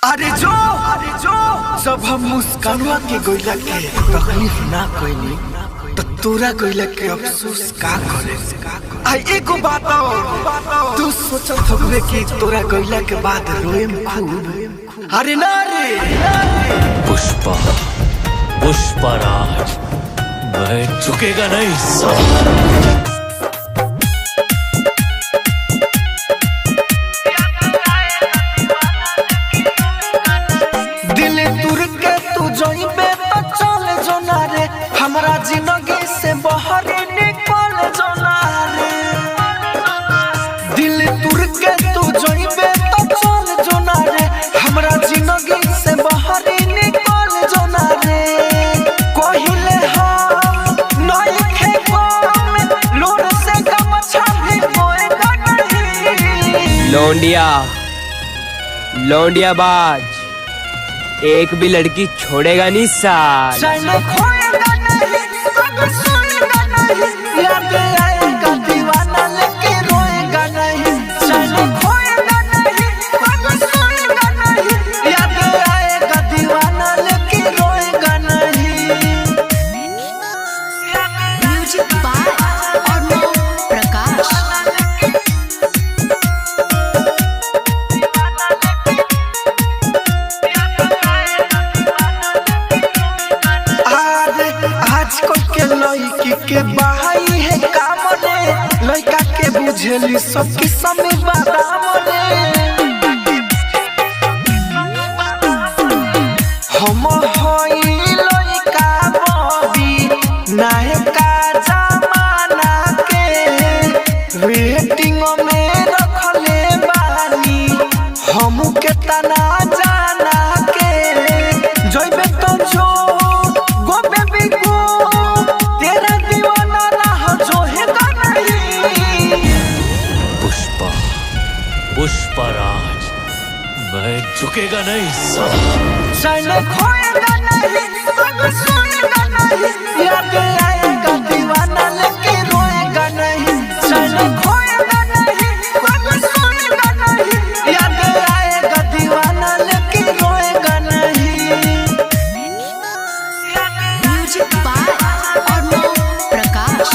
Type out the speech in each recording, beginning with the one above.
अरे जो जब हम मुस्कानुआ के गोइला के तकलीफ ना कइनी तो तोरा गोइला के अफसोस का करे। आई एगो बात तू सोचत होबे कि तोरा गोइला के बाद रोएम खूब। अरे ना रे पुष्पा पुष्पराज मैं झुकेगा नहीं साला। हमरा जिंदगी से बाहर निकल जोना रे, दिल तुर के तू जइबे तो चल जोना रे। हमरा जिंदगी से बाहर निकल जोना रे। कहिले हम नई खेबो में लोर से गमछा भी होएगा नहीं। लौंडिया बाज एक भी लड़की छोड़ेगा नहीं साल। याद आएगा दीवाना लेके रोएगा नहीं। चलो खोएगा नहीं, सुनेगा नहीं। याद आएगा दीवाना लेके रोएगा नहीं। Music by Arnav Prakash. आजकल के लड़की के बहाई है काम रे, लड़का के बुझेली सबके समय बादाम रे। हम हई लड़का बबी नायका जमाना के, वेटिंग में रखले बानी हम के तना जाना के। जइबे तो जो पुष्पराज मैं झुकेगा नहीं साला। खोएगा नहीं, सुनेगा नहीं। याद आएगा दीवाना लेके रोएगा नहीं। खोएगा नहीं, सुनेगा नहीं। याद आएगा दीवाना लेके रोएगा नहीं। Music by Arnav Prakash.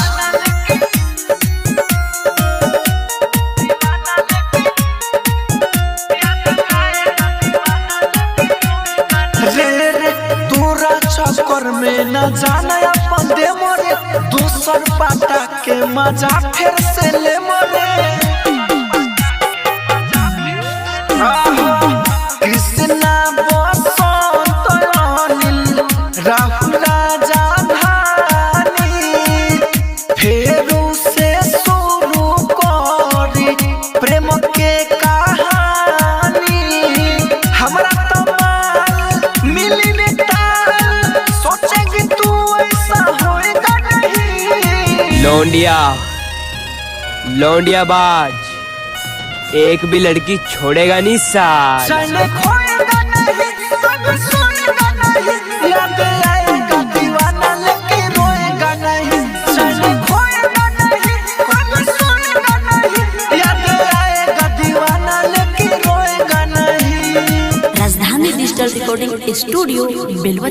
चक्कर में न जाना अपन दे मोरे, दूसर पाटा के मजा फिर से ले मोरे। कृष्णा बसंत अनिल राहुल राजा धानी, फेरू से शुरू करी प्रेम के कहानी। हमरा तो मिली लौंडिया बाज एक भी लड़की छोड़ेगा नहीं साल। खोएगा नहीं, सुनेगा नहीं। याद आएगा दीवाना लेके रोएगा नहीं। खोएगा नहीं, सुनेगा नहीं। याद आएगा दीवाना लेके रोएगा नहीं। राजधानी डिजिटल रिकॉर्डिंग स्टूडियो बेलवा।